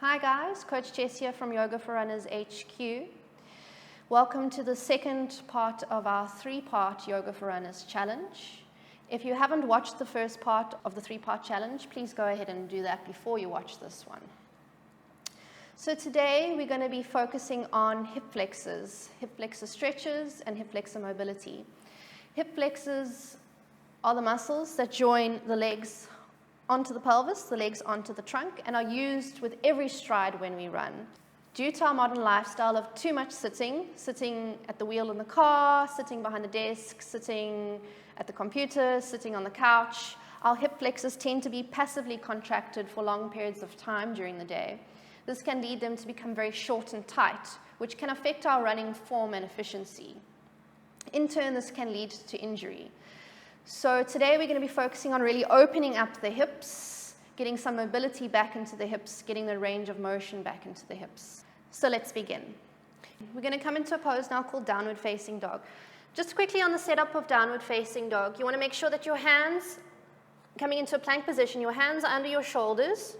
Hi guys, Coach Jess here from Yoga for Runners HQ. Welcome to the second part of our three-part Yoga for Runners challenge. If you haven't watched the first part of the three-part challenge, please go ahead and do that before you watch this one. So today we're going to be focusing on hip flexor stretches and hip flexor mobility. Hip flexors are the muscles that join the legs onto the pelvis, the legs onto the trunk, and are used with every stride when we run. Due to our modern lifestyle of too much sitting at the wheel in the car, sitting behind the desk, sitting at the computer, sitting on the couch, our hip flexors tend to be passively contracted for long periods of time during the day. This can lead them to become very short and tight, which can affect our running form and efficiency. In turn, this can lead to injury. So today we're going to be focusing on really opening up the hips, getting some mobility back into the hips, getting the range of motion back into the hips. So let's begin. We're going to come into a pose now called downward facing dog. Just quickly on the setup of downward facing dog, you want to make sure that your hands, coming into a plank position, your hands are under your shoulders,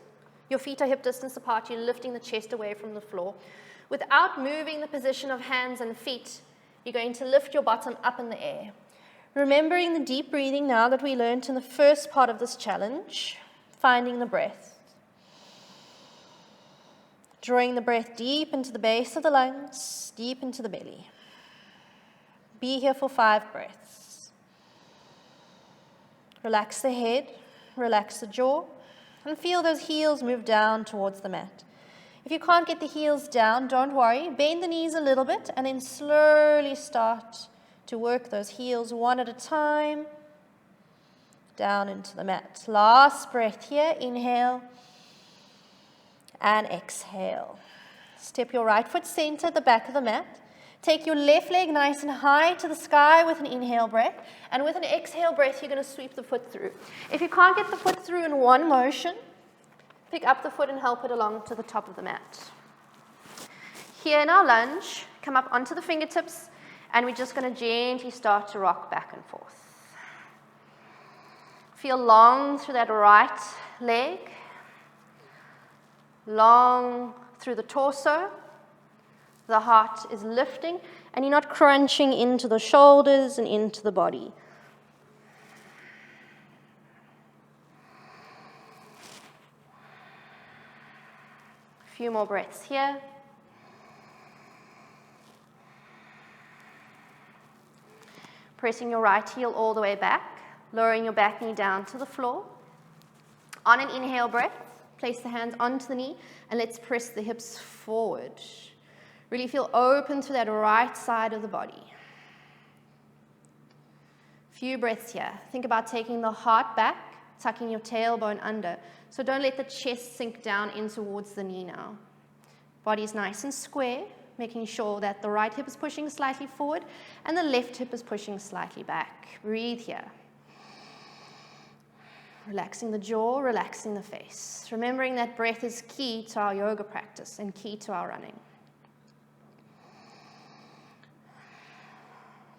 your feet are hip distance apart, you're lifting the chest away from the floor. Without moving the position of hands and feet, you're going to lift your bottom up in the air. Remembering the deep breathing now that we learned in the first part of this challenge, finding the breath. Drawing the breath deep into the base of the lungs, deep into the belly. Be here for 5 breaths. Relax the head, relax the jaw, and feel those heels move down towards the mat. If you can't get the heels down, don't worry. Bend the knees a little bit and then slowly start to work those heels one at a time down into the mat. Last breath here, inhale and exhale. Step your right foot center at the back of the mat. Take your left leg nice and high to the sky with an inhale breath, and with an exhale breath you're going to sweep the foot through. If you can't get the foot through in one motion, pick up the foot and help it along to the top of the mat. Here in our lunge, come up onto the fingertips, and we're just going to gently start to rock back and forth. Feel long through that right leg, long through the torso. The heart is lifting, and you're not crunching into the shoulders and into the body. A few more breaths here. Pressing your right heel all the way back, lowering your back knee down to the floor. On an inhale breath, place the hands onto the knee, and let's press the hips forward. Really feel open to that right side of the body. Few breaths here. Think about taking the heart back, tucking your tailbone under. So don't let the chest sink down in towards the knee now. Body's nice and square, making sure that the right hip is pushing slightly forward and the left hip is pushing slightly back. Breathe here. Relaxing the jaw, relaxing the face. Remembering that breath is key to our yoga practice and key to our running.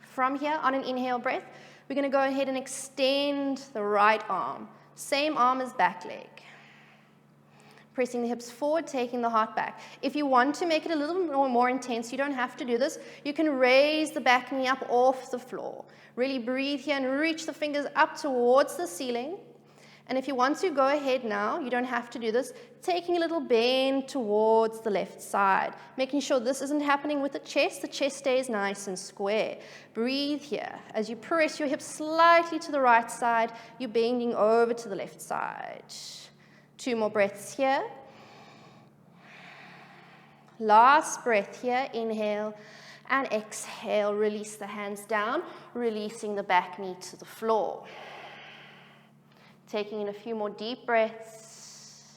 From here, on an inhale breath, we're going to go ahead and extend the right arm. Same arm as back leg. Pressing the hips forward, taking the heart back. If you want to make it a little more intense, you don't have to do this. You can raise the back knee up off the floor. Really breathe here and reach the fingers up towards the ceiling. And if you want to, go ahead now. You don't have to do this. Taking a little bend towards the left side. Making sure this isn't happening with the chest. The chest stays nice and square. Breathe here. As you press your hips slightly to the right side, you're bending over to the left side. 2 more breaths here. Last breath here. Inhale and exhale. Release the hands down, releasing the back knee to the floor. Taking in a few more deep breaths.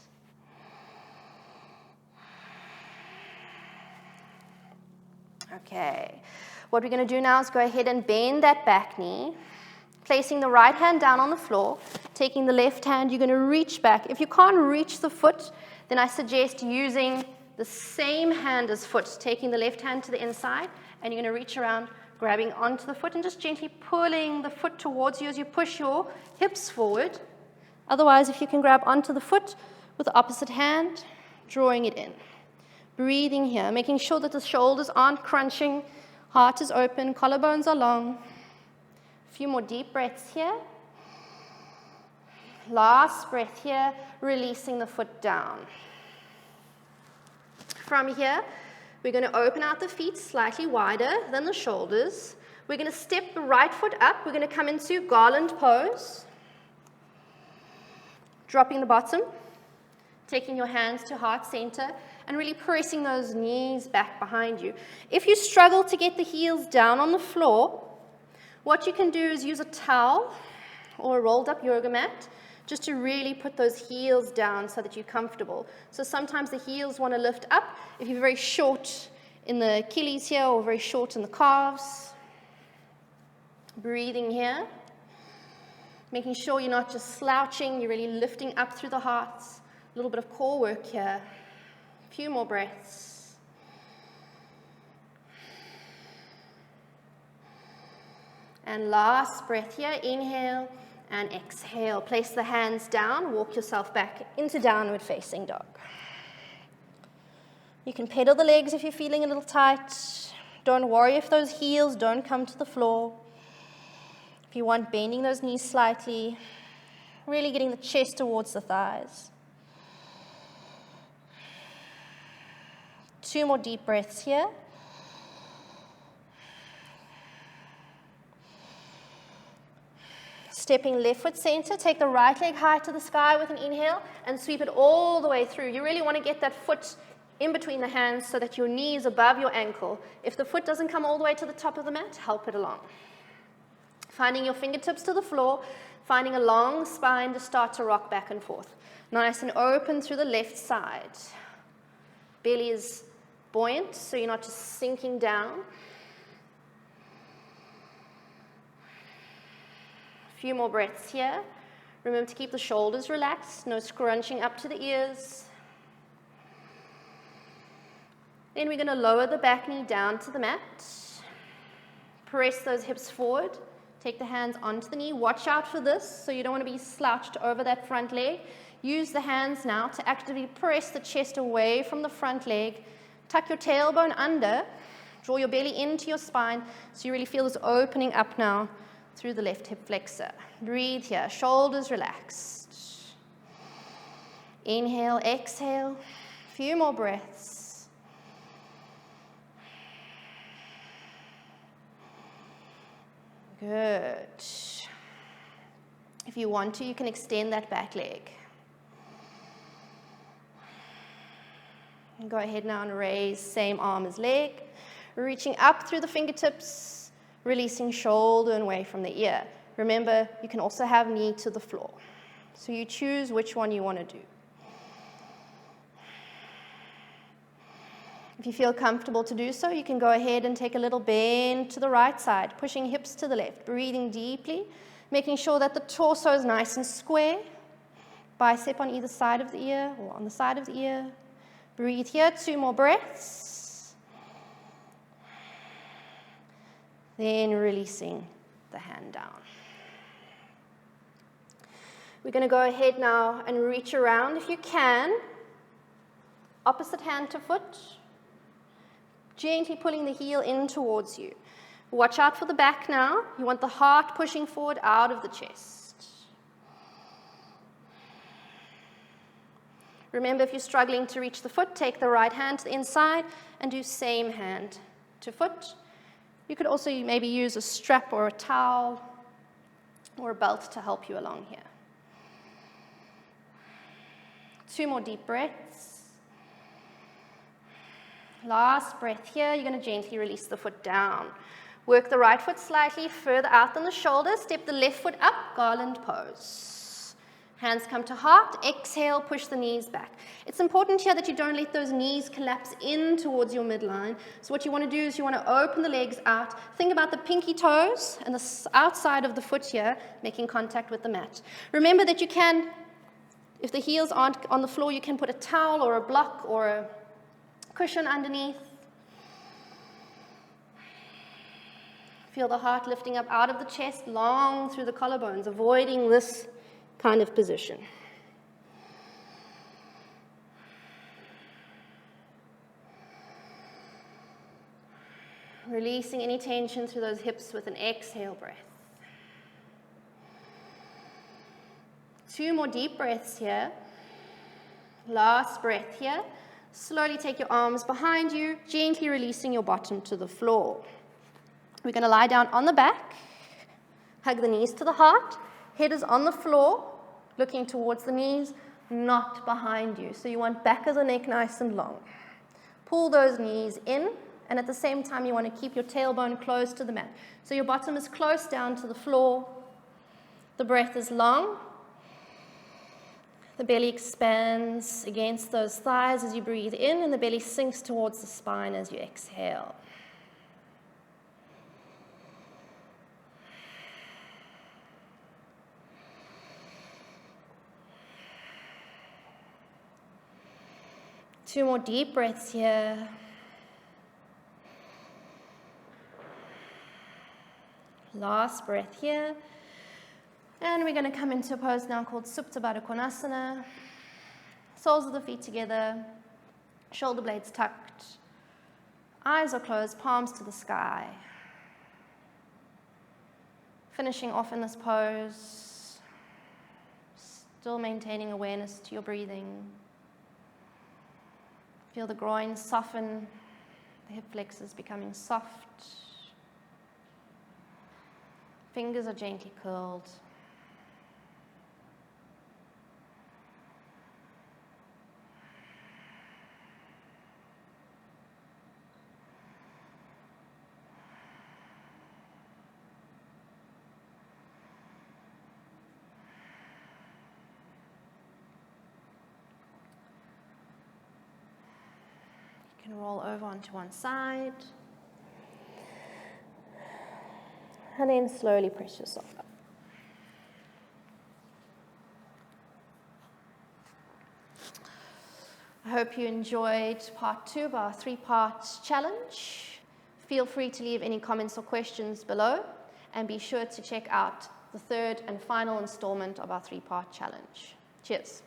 Okay. What we're going to do now is go ahead and bend that back knee. Placing the right hand down on the floor, taking the left hand, you're going to reach back. If you can't reach the foot, then I suggest using the same hand as foot, taking the left hand to the inside, and you're going to reach around, grabbing onto the foot and just gently pulling the foot towards you as you push your hips forward. Otherwise, if you can grab onto the foot with the opposite hand, drawing it in. Breathing here, making sure that the shoulders aren't crunching, heart is open, collarbones are long. A few more deep breaths here. Last breath here, releasing the foot down. From here, we're going to open out the feet slightly wider than the shoulders. We're going to step the right foot up. We're going to come into garland pose. Dropping the bottom, taking your hands to heart center, and really pressing those knees back behind you. If you struggle to get the heels down on the floor, what you can do is use a towel or a rolled up yoga mat just to really put those heels down so that you're comfortable. So sometimes the heels want to lift up. If you're very short in the Achilles here or very short in the calves, breathing here, making sure you're not just slouching, you're really lifting up through the heart. A little bit of core work here. A few more breaths. And last breath here, inhale and exhale. Place the hands down, walk yourself back into downward facing dog. You can pedal the legs if you're feeling a little tight. Don't worry if those heels don't come to the floor. If you want, bending those knees slightly, really getting the chest towards the thighs. 2 more deep breaths here. Stepping left foot center, take the right leg high to the sky with an inhale and sweep it all the way through. You really want to get that foot in between the hands so that your knee is above your ankle. If the foot doesn't come all the way to the top of the mat, help it along. Finding your fingertips to the floor, finding a long spine to start to rock back and forth. Nice and open through the left side. Belly is buoyant, so you're not just sinking down. A few more breaths here. Remember to keep the shoulders relaxed, no scrunching up to the ears. Then we're going to lower the back knee down to the mat. Press those hips forward. Take the hands onto the knee. Watch out for this, so you don't want to be slouched over that front leg. Use the hands now to actively press the chest away from the front leg. Tuck your tailbone under. Draw your belly into your spine so you really feel this opening up now through the left hip flexor. Breathe here. Shoulders relaxed. Inhale, exhale. A few more breaths. Good. If you want to, you can extend that back leg. Go ahead now and raise, same arm as leg. Reaching up through the fingertips, releasing shoulder and away from the ear. Remember, you can also have knee to the floor. So you choose which one you want to do. If you feel comfortable to do so, you can go ahead and take a little bend to the right side, pushing hips to the left, breathing deeply, making sure that the torso is nice and square, bicep on either side of the ear or on the side of the ear. Breathe here, 2 more breaths. Then releasing the hand down. We're going to go ahead now and reach around if you can. Opposite hand to foot. Gently pulling the heel in towards you. Watch out for the back now. You want the heart pushing forward out of the chest. Remember, if you're struggling to reach the foot, take the right hand to the inside and do same hand to foot. You could also maybe use a strap or a towel or a belt to help you along here. 2 more deep breaths. Last breath here, you're going to gently release the foot down. Work the right foot slightly further out than the shoulder. Step the left foot up, garland pose. Hands come to heart. Exhale, push the knees back. It's important here that you don't let those knees collapse in towards your midline. So what you want to do is you want to open the legs out. Think about the pinky toes and the outside of the foot here making contact with the mat. Remember that you can, if the heels aren't on the floor, you can put a towel or a block or a cushion underneath. Feel the heart lifting up out of the chest, long through the collarbones, avoiding this kind of position. Releasing any tension through those hips with an exhale breath. 2 more deep breaths here. Last breath here. Slowly take your arms behind you, gently releasing your bottom to the floor. We're going to lie down on the back, hug the knees to the heart, head is on the floor, looking towards the knees, not behind you. So you want back of the neck nice and long. Pull those knees in, and at the same time you want to keep your tailbone close to the mat. So your bottom is close down to the floor. The breath is long. The belly expands against those thighs as you breathe in, and the belly sinks towards the spine as you exhale. Two more deep breaths here. Last breath here. And we're going to come into a pose now called Supta Baddha Konasana. Soles of the feet together, shoulder blades tucked, eyes are closed, palms to the sky. Finishing off in this pose, still maintaining awareness to your breathing. Feel the groin soften, the hip flexors becoming soft. Fingers are gently curled. You can roll over onto one side. And then slowly press yourself up. I hope you enjoyed part 2 of our 3-part challenge. Feel free to leave any comments or questions below, and be sure to check out the 3rd and final installment of our 3-part challenge. Cheers.